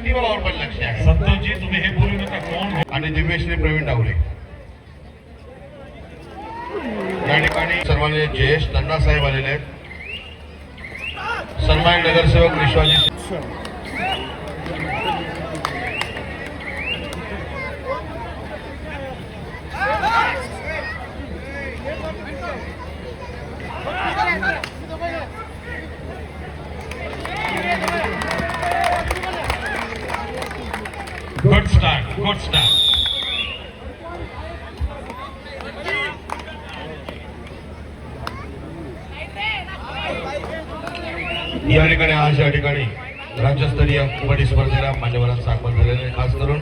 प्रतिभावावर पण लक्ष आहे. संतोषजी तुम्ही हे बोलू नका कोण. आणि दिव्यश्री प्रवीण डावले या ठिकाणी सर्वांनी जयेश तन्ना साहेब आलेले आहेत. सन्मानित नगरसेवक विश्वाजी गुड स्टार्ट गुड स्टार्ट. या ठिकाणी आज या ठिकाणी राज्यस्तरीय कबड्डी स्पर्धेला मान्यवरांचं आगमन झालेलं आहे. खास करून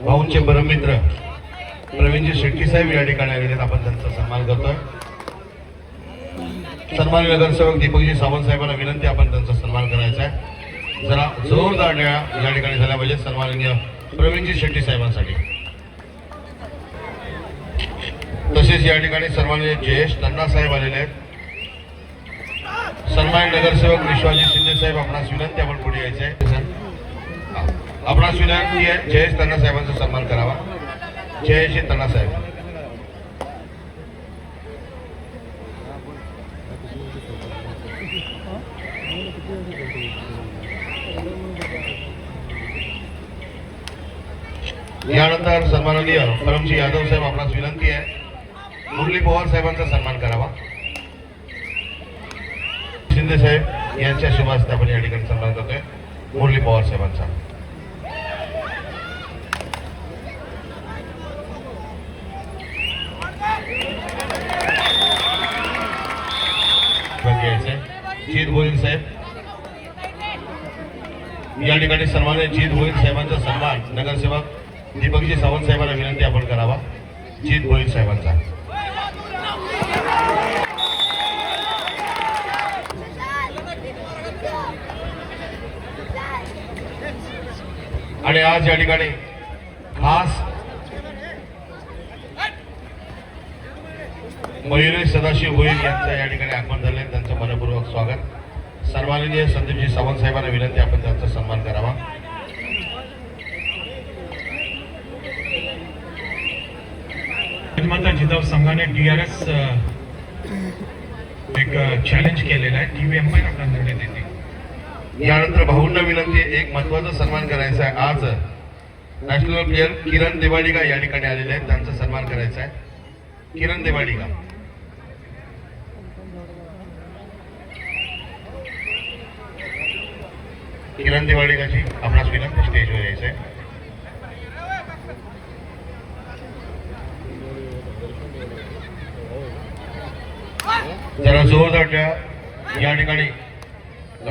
भाऊंचे परममित्र प्रवीणजी शेट्टी साहेब या ठिकाणी आलेले आहेत. आपण त्यांचा सन्मान करतोय. सन्माननीय नगरसेवक दीपकजी सावंत साहेबांना विनंती आपण त्यांचा सन्मान करायचा आहे. जरा जोरदार टाळ्या या ठिकाणी झाल्या पाहिजे सन्माननीय प्रवीणजी शेट्टी साहेबांसाठी. तसेच या ठिकाणी सन्माननीय जयेश तन्ना साहेब आलेले आहेत. सन्मानित नगरसेवक विश्वाजी शिंदे साहेब आपणास विनंती आपण पुढे यायचे आहे. आपणास विनंती आहे जयेश तन्ना साहेबांचा सन्मान करावा. जयेश तन्ना साहेब. यानंतर सन्माननीय परमजी यादव साहेब आपणास विनंती आहे मुरली पवार साहेबांचा सन्मान करावा. शिंदे साहेब यांच्या शुभ हस्ते आपण या ठिकाणी सन्मान करतोय मुरली पवार साहेबांचा. जीत गोविंद साहेब या ठिकाणी सन्माननीय जीत गोविंद साहेबांचा सन्मान नगरसेवक दीपकजी सावंत साहेबांना विनंती आपण करावा. जीत गोविंद साहेबांचा. आणि आज या ठिकाणी खास मयुरेश सदाशिव गोयल यांचं या ठिकाणी आगमन झाले. त्यांचं मनपूर्वक स्वागत. सन्माननीय संदीपजी सावंत साहेबांना विनंती आपण त्यांचा सन्मान करावा. निर्माता जिजाऊ संघाने DRS एक चॅलेंज केलेला आहे. टीव्ही एम्पायर आपला निर्णय देते. यानंतर भाऊंना विनंती एक महत्वाचा सन्मान करायचा आहे. आज नॅशनल प्लेअर किरण देवाडिगा या ठिकाणी आलेले आहेत. त्यांचा सन्मान करायचा आहे. किरण देवाडिगा. किरण देवाडिगाची आपणास विनंती स्टेजवर यायचं आहे. जरा जोरदार या ठिकाणी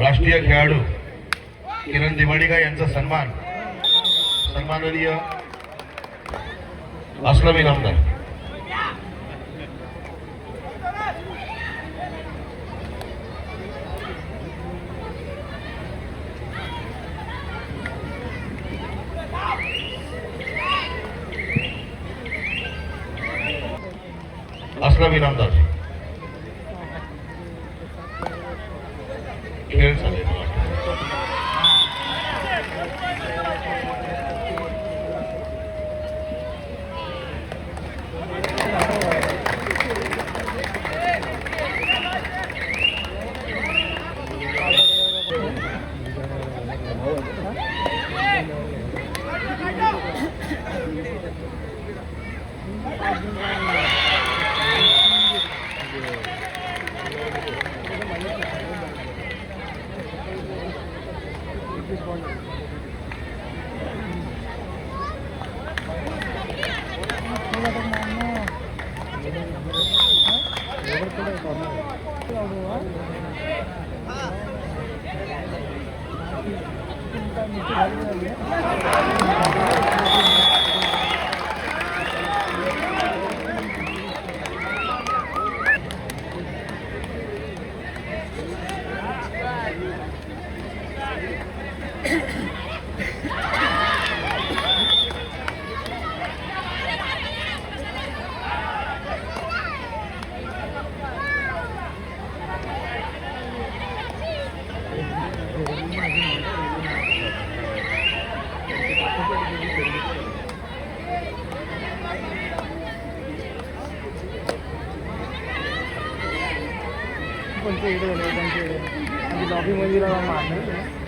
राष्ट्रीय खेळाडू किरण देवाडिगा यांचा सन्मान सन्माननीय असलम इनामदार. असलम इनामदार खेळ चालेल. त्यांच्या इकडे लॉबी मध्ये मारलं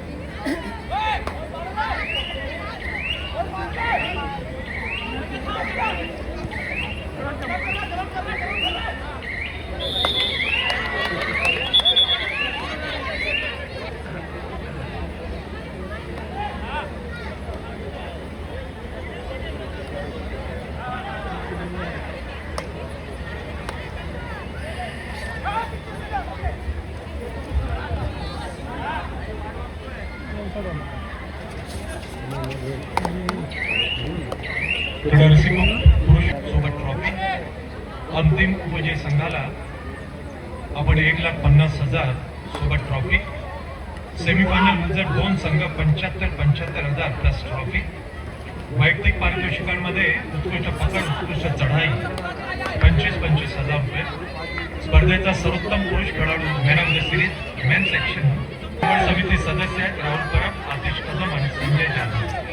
नरसिंह पुरुष सोबत ट्रॉफी अंतिम उपविजय संघाला आपण 1,50,000 सोबत ट्रॉफी. सेमीफायनल नंतर 2 संघ 75,000 प्लस ट्रॉफी. वैयक्तिक पारितोषिकांमध्ये उत्कृष्ट पकड, उत्कृष्ट चढाई 25,000 रुपये. स्पर्धेचा सर्वोत्तम पुरुष खेळाडू man of the series main section निवड समिती सदस्य आहेत राहुल परब, आतिश कदम आणि संजय जाधव.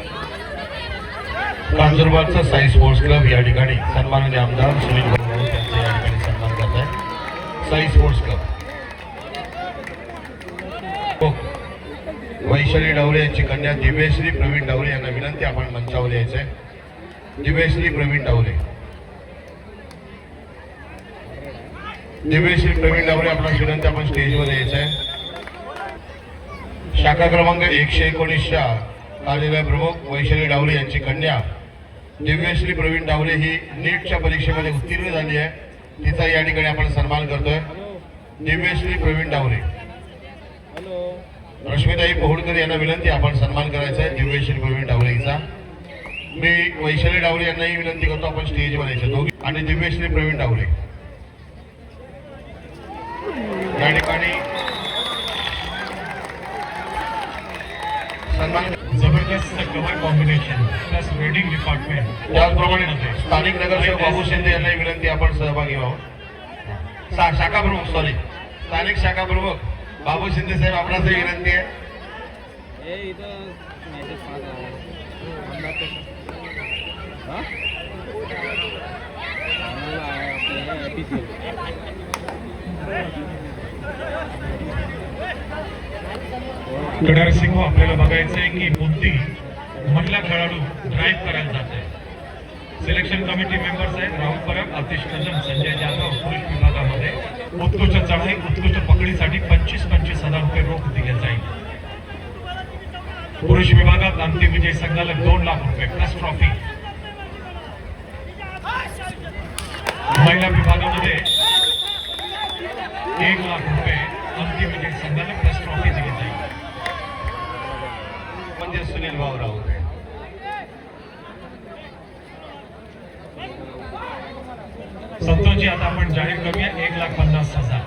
कांजूरबागचा साई स्पोर्ट्स क्लब या ठिकाणी सन्माननीय आमदार सुनील भाऊ त्यांचा या ठिकाणी सन्मान करत आहे. साई स्पोर्ट्स क्लब वैशाली डावरे यांची कन्या दिव्यश्री प्रवीण डावरे यांना विनंती आपण मंचावर यायचं आहे. दिव्यश्री प्रवीण डावरे, दिव्यश्री प्रवीण डावरे आपणास विनंती आपण स्टेजवर यायचं आहे. शाखा क्रमांक 119च्या कार्यालय प्रमुख वैशाली डावरे यांची कन्या दिव्यश्री प्रवीण डावरे ही नीटच्या परीक्षेमध्ये उत्तीर्ण झाली आहे. तिचा या ठिकाणी आपण सन्मान करतोय. दिव्यश्री प्रवीण डावरे. रश्मिताई पोहडकर यांना विनंती आपण सन्मान करायचा आहे दिव्यश्री प्रवीण डावरे हिचा. मी वैशाली डावरे यांनाही विनंती करतो आपण स्टेजवर यायचं दोघी आणि दिव्यश्री प्रवीण डावरे या ठिकाणी सन्मान. जबरदस्त cover combination plus wedding department. त्याचप्रमाणे स्थानिक नगरसेवक बाबू शिंदे यांनाही विनंती आपण सहभागी व्हावं. शाखा प्रमुख स्थानिक शाखा प्रमुख बाबू शिंदे साहेब आपणासही विनंती आहे. नरसिंह आपल्याला बघायचं आहे की कोणती महिला खेळाडू ड्राईव्ह करायला जाते. सिलेक्शन कमिटी मेंबर्स आहेत राहुल परब, आतिश कदम, संजय जाधव. पुरुष विभागामध्ये उत्कृष्ट चढाई, उत्कृष्ट पकडीसाठी 25,000 रुपये रोख दिले जाईल. पुरुष विभागात अंतिम विजय संघाला 2 लाख रुपये प्लस ट्रॉफी. महिला विभागामध्ये 1 लाख रुपये अंतिम विजय संघाला प्लस ट्रॉफी दिली जाईल. म्हणजे सुनील भाऊ राऊत. संतोषजी आता आपण जाहीर करूया 1,50,000.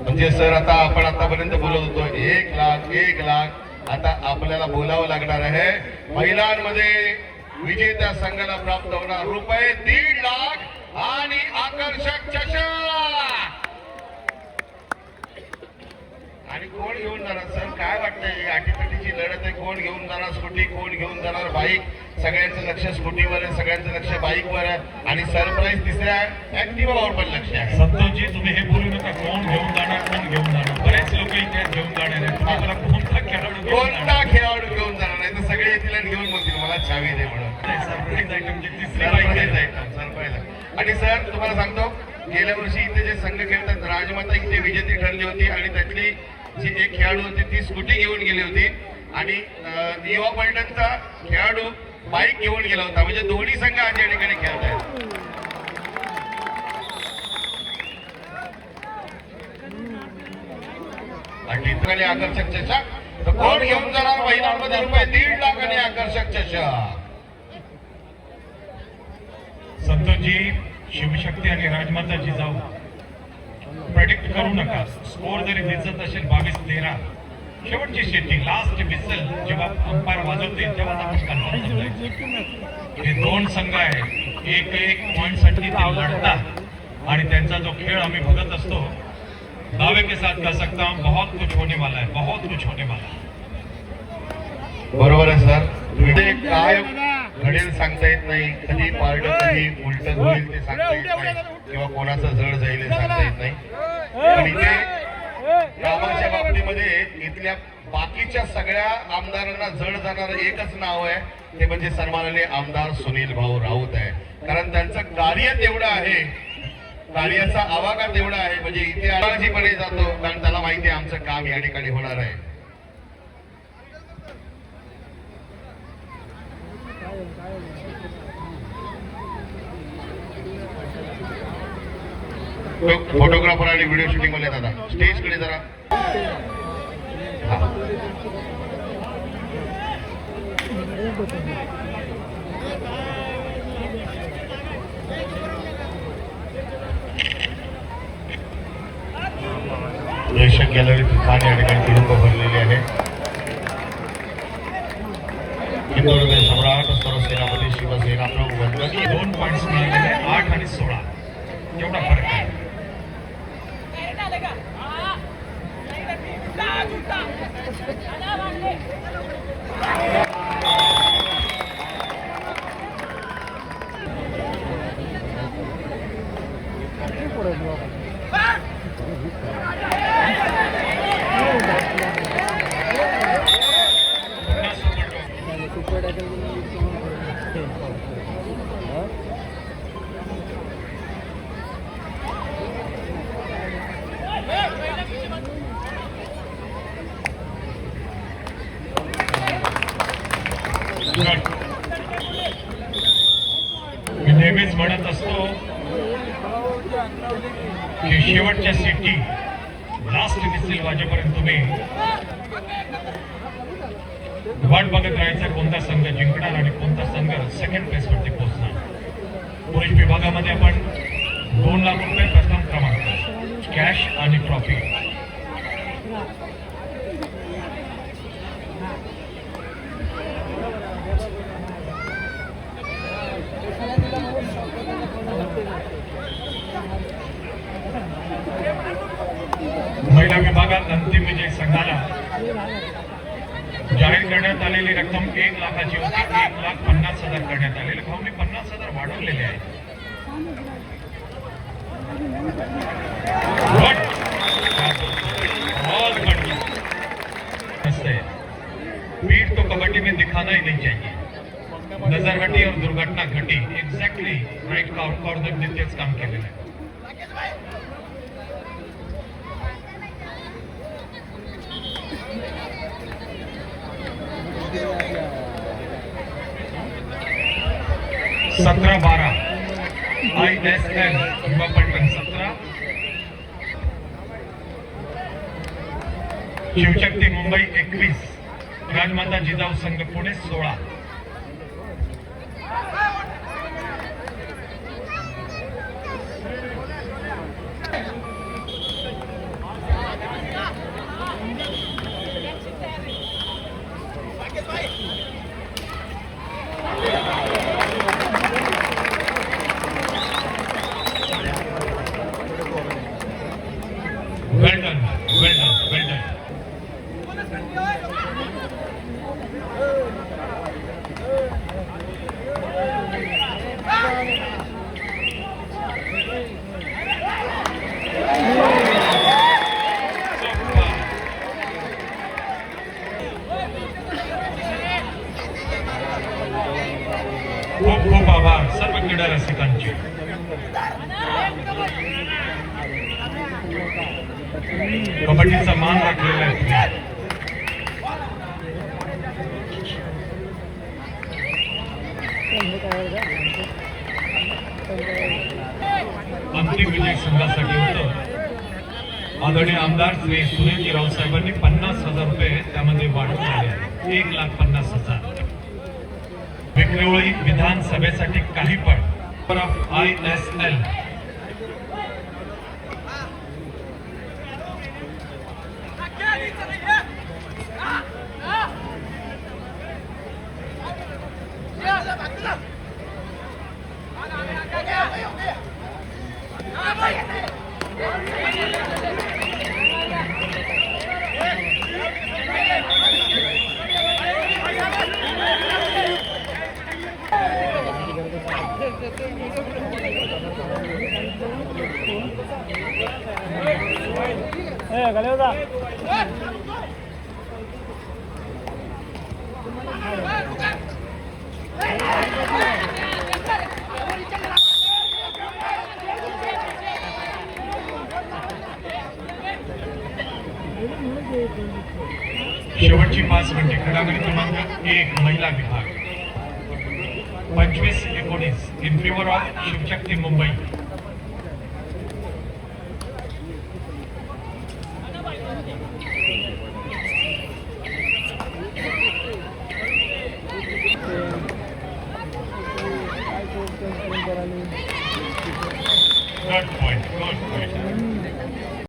म्हणजे सर आता आपण आतापर्यंत बोलत होतो 1 लाख आता आपल्याला बोलावं लागणार आहे. महिलांमध्ये विजेत्या संघाला प्राप्त होणार रुपये 1.5 लाख आणि आकर्षक चषक. आणि कोण घेऊन जाणार सर, काय वाटतंय आटीतटीची लढत आहे. कोण घेऊन जाणार स्कूटी, कोण घेऊन जाणार बाईक. सगळ्यांचं लक्ष स्कूटीवर आहे, सगळ्यांचं लक्ष बाईकवर आहे आणि सरप्राईज तिसऱ्या ऍक्टिव्हावर पण लक्ष आहे. संतोषजी तुम्ही हे बोलू नका कोण घेऊन जाणार, कोण घेऊन जाणार. बरेच लोक इथे घेऊन जाणार आहेत. तुम्ही मला कोणता खेळाडू घेऊन कोणता जाणार? खेळाडू घेऊन जाणार नाही तर सगळे येतील आणि घेऊन बोलतील मला चावी दे म्हणून. सरप्राईज आयटमची तिसरी बाईक सरप्राईज आहे. Item, surprise. आणि सर तुम्हाला सांगतो गेल्या वर्षी इथे जे संघ खेळतात राजमाता इथे विजेती ठरली होती आणि त्यातली जी एक खेळाडू होती ती स्कूटी घेऊन गेली होती आणि युवा पलटणचा खेळाडू बाईक घेऊन गेला होता. म्हणजे दोन्ही संघ आज या ठिकाणी खेळत आहेत. आणि ठिकाणी आकर्षक चषक तर कोण घेऊन जाणार महिलांमध्ये रुपये 1.5 लाख आणि आकर्षक चषक. संतोषजी शिवशक्ती आणि राजमाताजी जाऊ प्रेडिक्ट करू नका. स्कोर जरी दिसत असेल 22-13 शेवटची सेटिंग लास्ट विसल जेव्हा अंपायर वाजवते तेव्हा आपण कन्फर्म समजायचं. हे 2 संघ आहेत, एक पॉइंटसाठी ते लढतात आणि त्यांचा जो खेळ आम्ही बघत असतो. दावे के साथ कह सकता हूं बहुत कुछ होने वाला है, बहुत कुछ होने वाला है. बरोबर आहे सर. म्हणजे काय घडेल सांगता येत नाही. कधी पार्ट कधी उलट होईल ते सांगता येत नाही किंवा कोणाचं जड जाईल हे सांगता येत नाही. पण इथे कामाच्या बाबतीमध्ये इथल्या बाकीच्या सगळ्या आमदारांना जड जाणारं एकच नाव आहे, ते म्हणजे सन्माननीय आमदार सुनील भाऊ राऊत आहे. कारण त्यांचं कार्य तेवढं आहे, कार्याचा आवाका तेवढा आहे, म्हणजे इथे आळजीपणे जातो, कारण त्याला माहिती आहे आमचं काम या ठिकाणी होणार आहे. फोटोग्राफर आणि व्हिडिओ शूटिंग मध्ये दादा स्टेज कडे जरा. प्रेक्षक गॅलरीत छान या ठिकाणी लोक भरलेले आहे. हिंदुहृदय सम्राट सर्वसेनापती शिवसेना प्रमुख वंदनीय 2 पॉईंट्स मिळालेले 8 आणि 16 एवढा फरक आहे. मी नेहमीच म्हणत असतो की शेवटच्या सिटी लास्ट विसिल वाजेपर्यंत तुम्ही वाट बघत राहायचं कोणता संघ जिंकणार आणि कोणता संघ सेकंड प्लेस वरती पोहोचणार. पुरुष विभागामध्ये आपण 2 लाख रुपये प्रथम क्रमांक कॅश आणि ट्रॉफी. महिला विभागात अंतिम विजय संघाला जाहीर करण्यात आलेली रक्कम 1 लाखाची होती. 1,50,000 करण्यात आलेले. भाऊनी 50,000 वाढवलेले आहेत. पीठ तो कबड्डी में दिखाना ही नहीं चाहिए. नजर हटी और दुर्घटना घटी. एक्झॅक्टली राईट कॉर्नरने तेच काम केलेलं आहे. सतरा 12 ISL युवा पलटण 17, शिवशक्ती मुंबई 21, राजमाता जिजाऊ संघ Pune 16. Well done, well done, well done. खूप खूप आभार सर्व क्रीडा रसिकांचे. कबड्डीचा मान राखलेला आहे. अंतिम विजय संघासाठी होतं. आदरणीय आमदार श्री सुनीलजी राऊत साहेबांनी 50,000 रुपये त्यामध्ये वाढवून आले आहेत. 1,50,000. विक्रोळी विधानसभेसाठी काही पण ISL खाली होता शेवटची 5 मिनिटे घडामोडी क्रमांक 1 महिला विभाग 25-19 in favour of Shivshakti Mumbai